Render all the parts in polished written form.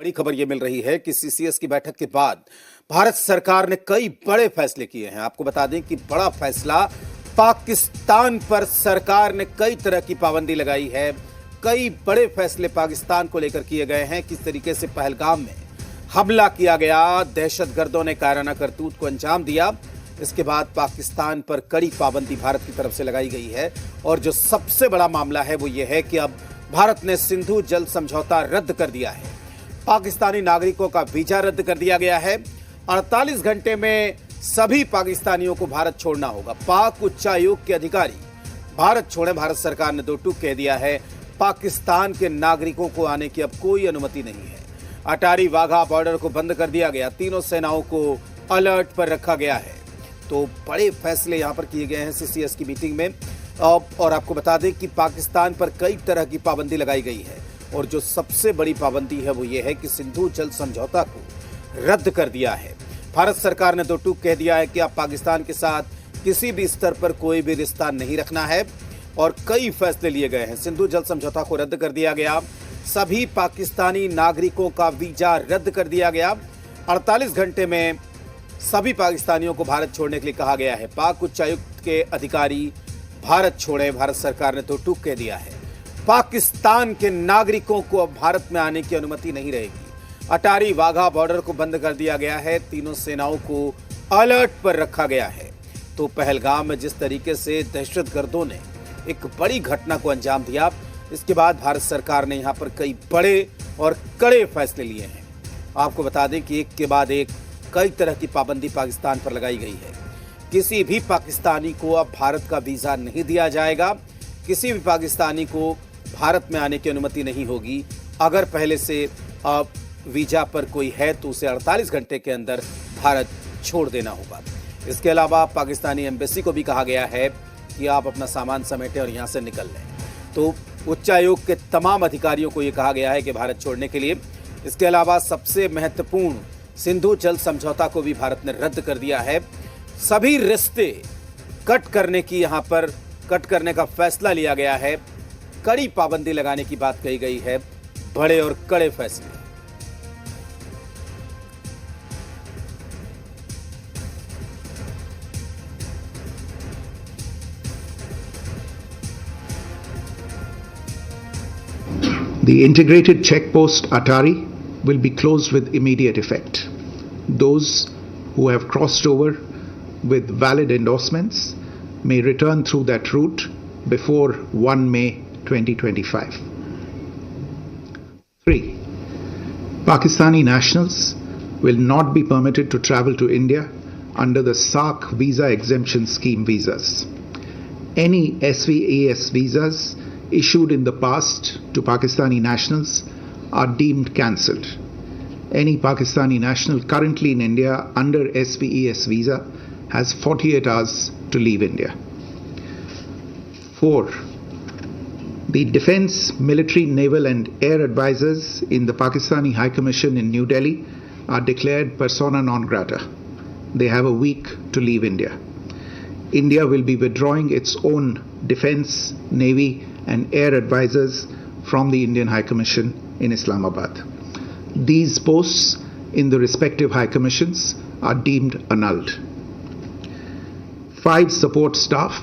बड़ी खबर यह मिल रही है कि सीसीएस की बैठक के बाद भारत सरकार ने कई बड़े फैसले किए हैं। आपको बता दें कि बड़ा फैसला पाकिस्तान पर सरकार ने कई तरह की पाबंदी लगाई है। कई बड़े फैसले पाकिस्तान को लेकर किए गए हैं। किस तरीके से पहलगाम में हमला किया गया, दहशतगर्दों ने कायराना करतूत को अंजाम दिया, इसके बाद पाकिस्तान पर कड़ी पाबंदी भारत की तरफ से लगाई गई है। और जो सबसे बड़ा मामला है वो ये है कि अब भारत ने सिंधु जल समझौता रद्द कर दिया है। पाकिस्तानी नागरिकों का वीजा रद्द कर दिया गया है। 48 घंटे में सभी पाकिस्तानियों को भारत छोड़ना होगा। पाक उच्चायोग के अधिकारी भारत छोड़े। भारत सरकार ने दो टूक कह दिया है, पाकिस्तान के नागरिकों को आने की अब कोई अनुमति नहीं है। अटारी वाघा बॉर्डर को बंद कर दिया गया। तीनों सेनाओं को अलर्ट पर रखा गया है। तो बड़े फैसले यहां पर किए गए हैं सीसीएस की मीटिंग में। और आपको बता दें कि पाकिस्तान पर कई तरह की पाबंदी लगाई गई है। और जो सबसे बड़ी पाबंदी है वो ये है कि सिंधु जल समझौता को रद्द कर दिया है। भारत सरकार ने दो टूक कह दिया है कि अब पाकिस्तान के साथ किसी भी स्तर पर कोई भी रिश्ता नहीं रखना है। और कई फैसले लिए गए हैं। सिंधु जल समझौता को रद्द कर दिया गया। सभी पाकिस्तानी नागरिकों का वीजा रद्द कर दिया गया। 48 घंटे में सभी पाकिस्तानियों को भारत छोड़ने के लिए कहा गया है। पाक उच्चायुक्त के अधिकारी भारत छोड़े। भारत सरकार ने दो टूक कह दिया है, पाकिस्तान के नागरिकों को अब भारत में आने की अनुमति नहीं रहेगी। अटारी वाघा बॉर्डर को बंद कर दिया गया है। तीनों सेनाओं को अलर्ट पर रखा गया है। तो पहलगाम में जिस तरीके से दहशतगर्दों ने एक बड़ी घटना को अंजाम दिया, इसके बाद भारत सरकार ने यहां पर कई बड़े और कड़े फैसले लिए हैं। आपको बता दें कि एक के बाद एक कई तरह की पाबंदी पाकिस्तान पर लगाई गई है। किसी भी पाकिस्तानी को अब भारत का वीजा नहीं दिया जाएगा। किसी भी पाकिस्तानी को भारत में आने की अनुमति नहीं होगी। अगर पहले से वीजा पर कोई है तो उसे 48 घंटे के अंदर भारत छोड़ देना होगा। इसके अलावा पाकिस्तानी एम्बेसी को भी कहा गया है कि आप अपना सामान समेटें और यहाँ से निकल लें। तो उच्चायोग के तमाम अधिकारियों को यह कहा गया है कि भारत छोड़ने के लिए। इसके अलावा सबसे महत्वपूर्ण सिंधु जल समझौता को भी भारत ने रद्द कर दिया है। सभी रिश्ते कट करने का फैसला लिया गया है। कड़ी पाबंदी लगाने की बात कही गई है। बड़े और कड़े फैसले। The integrated checkpost Atari will be closed with immediate effect. Those who have crossed over with valid endorsements may return through that route before 1 May 2025. 3. Pakistani nationals will not be permitted to travel to India under the SAARC visa exemption scheme visas. Any SVAS visas issued in the past to Pakistani nationals are deemed cancelled. Any Pakistani national currently in India under SVES visa has 48 hours to leave India. 4. The defense, military, naval and air advisors in the Pakistani High Commission in New Delhi are declared persona non grata. They have a week to leave India. India will be withdrawing its own defense, navy and air advisors from the Indian High Commission in Islamabad. These posts in the respective High Commissions are deemed annulled. 5 support staff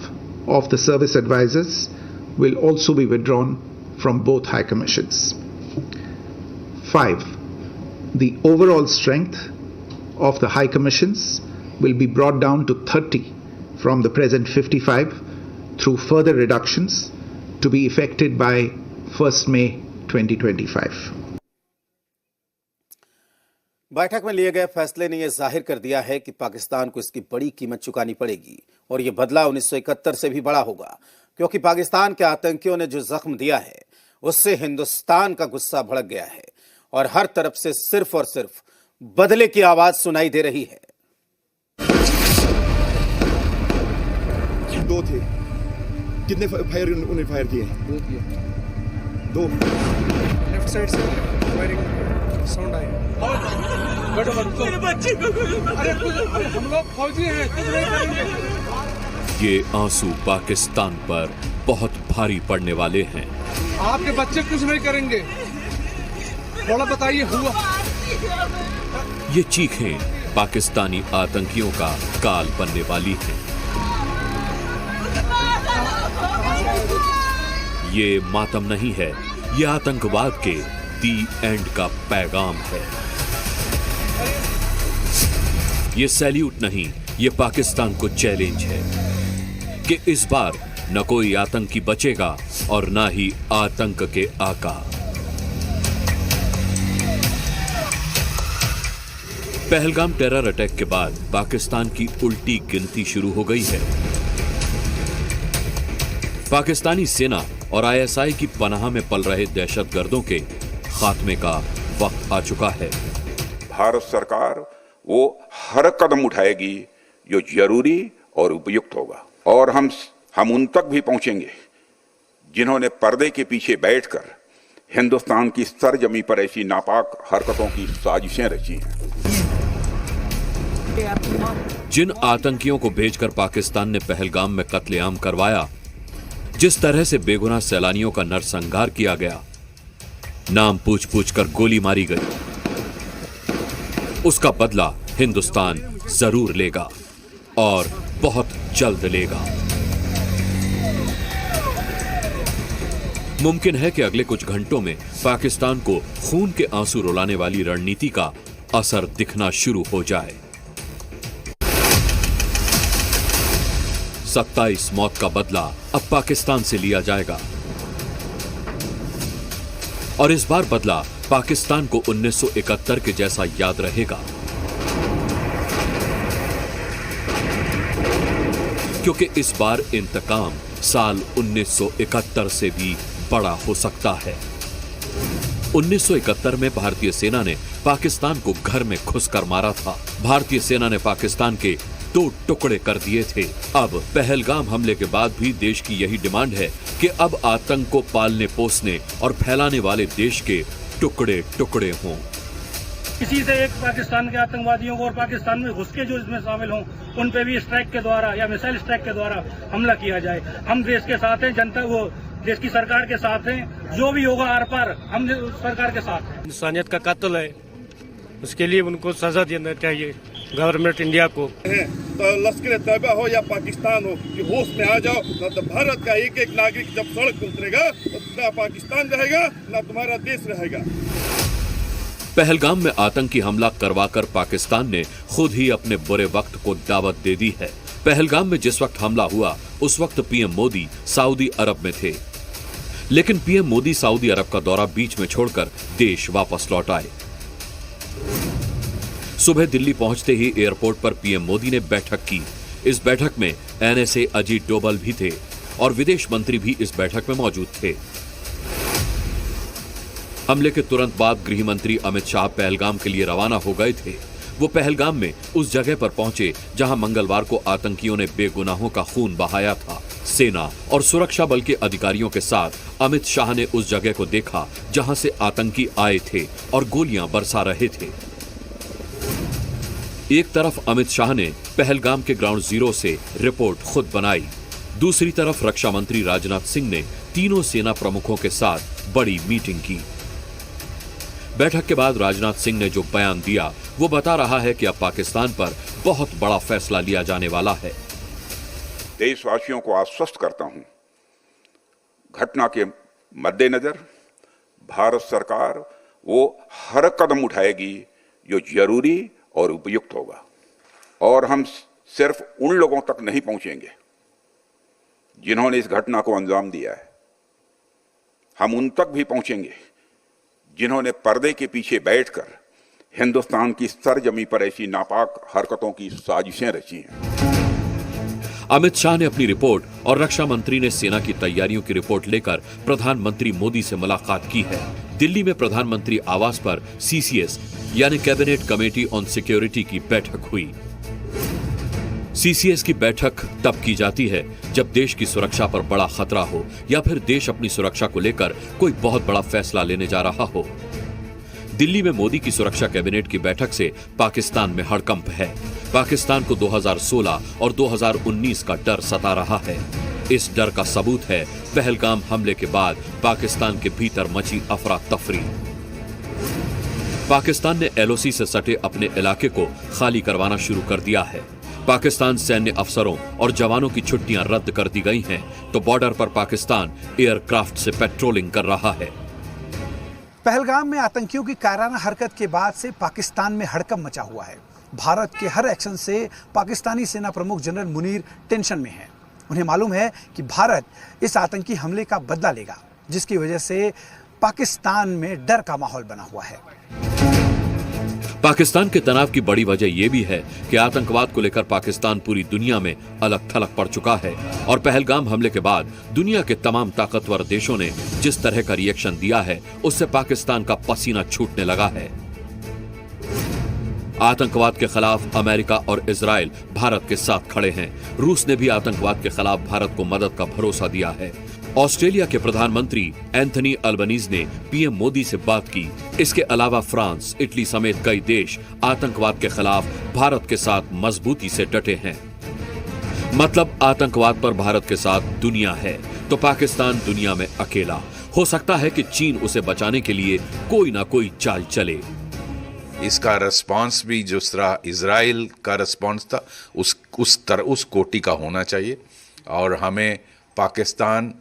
of the service advisors will also be withdrawn from both High Commissions. 5. The overall strength of the High Commissions will be brought down to 30 from the present 55 through further reductions to be effected by 1st May 2025. बैठक में लिए गए फैसले ने यह जाहिर कर दिया है कि पाकिस्तान को इसकी बड़ी कीमत चुकानी पड़ेगी। और यह बदला 1971 से भी बड़ा होगा, क्योंकि पाकिस्तान के आतंकियों ने जो जख्म दिया है उससे हिंदुस्तान का गुस्सा भड़क गया है। और हर तरफ से सिर्फ और सिर्फ बदले की आवाज सुनाई दे रही है। 2 थे। कितने फायर उन्होंने फायर किए? 2 किए। 2 लेफ्ट साइड से फायरिंग साउंड आई। मेरे बच्चे को अरे हम लोग फौजी हैं, कुछ नहीं करेंगे। ये आंसू पाकिस्तान पर बहुत भारी पड़ने वाले हैं। आपके बच्चे कुछ नहीं करेंगे। थोड़ा बताइए हुआ। ये चीखें पाकिस्तानी आतंकियों का काल बनने वाली हैं। ये मातम नहीं है, ये आतंकवाद के दी एंड का पैगाम है। ये सैल्यूट नहीं, ये पाकिस्तान को चैलेंज है कि इस बार न कोई आतंकी बचेगा और न ही आतंक के आका। पहलगाम टेरर अटैक के बाद पाकिस्तान की उल्टी गिनती शुरू हो गई है। पाकिस्तानी सेना और आईएसआई की पनाह में पल रहे दहशतगर्दों के खात्मे का वक्त आ चुका है। भारत सरकार वो हर कदम उठाएगी जो जरूरी और उपयुक्त होगा, और हम उन तक भी पहुंचेंगे जिन्होंने पर्दे के पीछे बैठकर हिंदुस्तान की सरजमी पर ऐसी नापाक हरकतों की साजिशें रची हैं। जिन आतंकियों को भेजकर पाकिस्तान ने पहलगाम में कत्लेआम करवाया, जिस तरह से बेगुनाह सैलानियों का नरसंहार किया गया, नाम पूछ पूछ कर गोली मारी गई, उसका बदला हिंदुस्तान जरूर लेगा और बहुत जल्द लेगा। मुमकिन है कि अगले कुछ घंटों में पाकिस्तान को खून के आंसू रुलाने वाली रणनीति का असर दिखना शुरू हो जाए। 27 मौत का बदला अब पाकिस्तान से लिया जाएगा और इस बार बदला पाकिस्तान को 1971 के जैसा याद रहेगा, क्योंकि इस बार इंतकाम साल 1971 से भी बड़ा हो सकता है। 1971 में भारतीय सेना ने पाकिस्तान को घर में घुसकर मारा था। भारतीय सेना ने पाकिस्तान के 2 टुकड़े कर दिए थे। अब पहलगाम हमले के बाद भी देश की यही डिमांड है कि अब आतंक को पालने पोसने और फैलाने वाले देश के टुकड़े टुकड़े हों। किसी से एक पाकिस्तान के आतंकवादियों को और पाकिस्तान में घुस के जो इसमें शामिल हों, उन पे भी स्ट्राइक के द्वारा या मिसाइल स्ट्राइक के द्वारा हमला किया जाए। हम देश के साथ हैं, जनता वो देश की सरकार के साथ हैं, जो भी होगा आर पार हम सरकार के साथ हैं। इंसानियत का कत्ल है, उसके लिए उनको सजा देना चाहिए गवर्नमेंट इंडिया को। तो लश्कर तैयबा हो या पाकिस्तान हो कि होश में आ जाओ, ना तो भारत का एक एक नागरिक जब सड़क पर उतरेगा तो ना पाकिस्तान रहेगा ना तुम्हारा देश रहेगा। पहलगाम में आतंकी हमला करवाकर पाकिस्तान ने खुद ही अपने बुरे वक्त को दावत दे दी है। पहलगाम में जिस वक्त हमला हुआ उस वक्त पीएम मोदी सऊदी अरब में थे, लेकिन पीएम मोदी सऊदी अरब का दौरा बीच में छोड़कर देश वापस लौट आए। सुबह दिल्ली पहुंचते ही एयरपोर्ट पर पीएम मोदी ने बैठक की। इस बैठक में एनएसए अजीत डोभाल भी थे और विदेश मंत्री भी इस बैठक में मौजूद थे। हमले के तुरंत बाद गृह मंत्री अमित शाह पहलगाम के लिए रवाना हो गए थे। वो पहलगाम में उस जगह पर पहुंचे जहां मंगलवार को आतंकियों ने बेगुनाहों का खून बहाया था। सेना और सुरक्षा बल के अधिकारियों के साथ अमित शाह ने उस जगह को देखा जहां से आतंकी आए थे और गोलियां बरसा रहे थे। एक तरफ अमित शाह ने पहलगाम के ग्राउंड जीरो से रिपोर्ट खुद बनाई, दूसरी तरफ रक्षा मंत्री राजनाथ सिंह ने तीनों सेना प्रमुखों के साथ बड़ी मीटिंग की। बैठक के बाद राजनाथ सिंह ने जो बयान दिया वो बता रहा है कि अब पाकिस्तान पर बहुत बड़ा फैसला लिया जाने वाला है। देशवासियों को आश्वस्त करता हूं, घटना के मद्देनजर भारत सरकार वो हर कदम उठाएगी जो जरूरी और उपयुक्त होगा, और हम सिर्फ उन लोगों तक नहीं पहुंचेंगे जिन्होंने इस घटना को अंजाम दिया है। हम उन तक भी पहुंचेंगे जिन्होंने पर्दे के पीछे बैठकर हिंदुस्तान की सरजमी पर ऐसी नापाक हरकतों की साजिशें रची हैं। अमित शाह ने अपनी रिपोर्ट और रक्षा मंत्री ने सेना की तैयारियों की रिपोर्ट लेकर प्रधानमंत्री मोदी से मुलाकात की है। दिल्ली में प्रधानमंत्री आवास पर सीसीएस यानी कैबिनेट कमेटी ऑन सिक्योरिटी की बैठक हुई। सीसीएस की बैठक तब की जाती है जब देश की सुरक्षा पर बड़ा खतरा हो या फिर देश अपनी सुरक्षा को लेकर कोई बहुत बड़ा फैसला लेने जा रहा हो। दिल्ली में मोदी की सुरक्षा कैबिनेट की बैठक से पाकिस्तान में हड़कंप है। पाकिस्तान को 2016 और 2019 का डर सता रहा है। इस डर का सबूत है पहलगाम हमले के बाद पाकिस्तान के भीतर मची अफरा तफरी। पाकिस्तान ने एलओसी से सटे अपने इलाके को खाली करवाना शुरू कर दिया है। पाकिस्तान सैन्य अफसरों और जवानों की छुट्टियां रद्द कर दी गई हैं, तो बॉर्डर पर पाकिस्तान एयरक्राफ्ट से पेट्रोलिंग कर रहा है। पहलगाम में आतंकियों की कायराना हरकत के बाद से पाकिस्तान में हड़कंप मचा हुआ है। भारत के हर एक्शन से पाकिस्तानी सेना प्रमुख जनरल मुनीर टेंशन में हैं। उन्हें मालूम है कि भारत इस आतंकी हमले का बदला लेगा, जिसकी वजह से पाकिस्तान में डर का माहौल बना हुआ है। पाकिस्तान के तनाव की बड़ी वजह यह भी है कि आतंकवाद को लेकर पाकिस्तान पूरी दुनिया में अलग थलग पड़ चुका है और पहलगाम हमले के बाद दुनिया के तमाम ताकतवर देशों ने जिस तरह का रिएक्शन दिया है, उससे पाकिस्तान का पसीना छूटने लगा है। आतंकवाद के खिलाफ अमेरिका और इजराइल भारत के साथ खड़े हैं। रूस ने भी आतंकवाद के खिलाफ भारत को मदद का भरोसा दिया है। ऑस्ट्रेलिया के प्रधानमंत्री एंथनी अल्बनीज ने पीएम मोदी से बात की। इसके अलावा फ्रांस, इटली समेत कई देश आतंकवाद के खिलाफ भारत के साथ मजबूती से डटे हैं। मतलब आतंकवाद पर भारत के साथ दुनिया है, तो पाकिस्तान दुनिया में अकेला। हो सकता है कि चीन उसे बचाने के लिए कोई ना कोई चाल चले। इसका रिस्पांस भी जिस तरह इजराइल का रिस्पांस था उस कोटि का होना चाहिए और हमें पाकिस्तान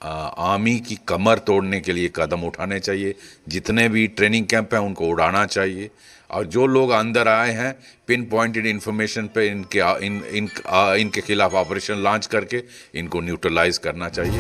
आर्मी की कमर तोड़ने के लिए कदम उठाने चाहिए। जितने भी ट्रेनिंग कैंप हैं उनको उड़ाना चाहिए और जो लोग अंदर आए हैं पिन पॉइंटेड इंफॉर्मेशन पे इनके खिलाफ ऑपरेशन लॉन्च करके इनको न्यूट्रलाइज करना चाहिए।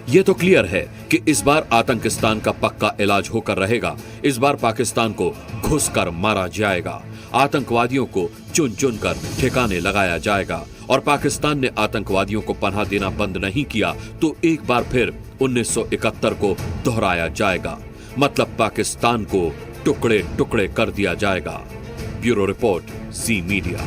ये तो क्लियर है कि इस बार आतंकिस्तान का पक्का इलाज होकर रहेगा। इस बार पाकिस्तान को घुस कर मारा जाएगा, आतंकवादियों को चुन चुन कर ठिकाने लगाया जाएगा और पाकिस्तान ने आतंकवादियों को पनाह देना बंद नहीं किया तो एक बार फिर 1971 को दोहराया जाएगा। मतलब पाकिस्तान को टुकड़े टुकड़े कर दिया जाएगा। ब्यूरो रिपोर्ट, ज़ी मीडिया।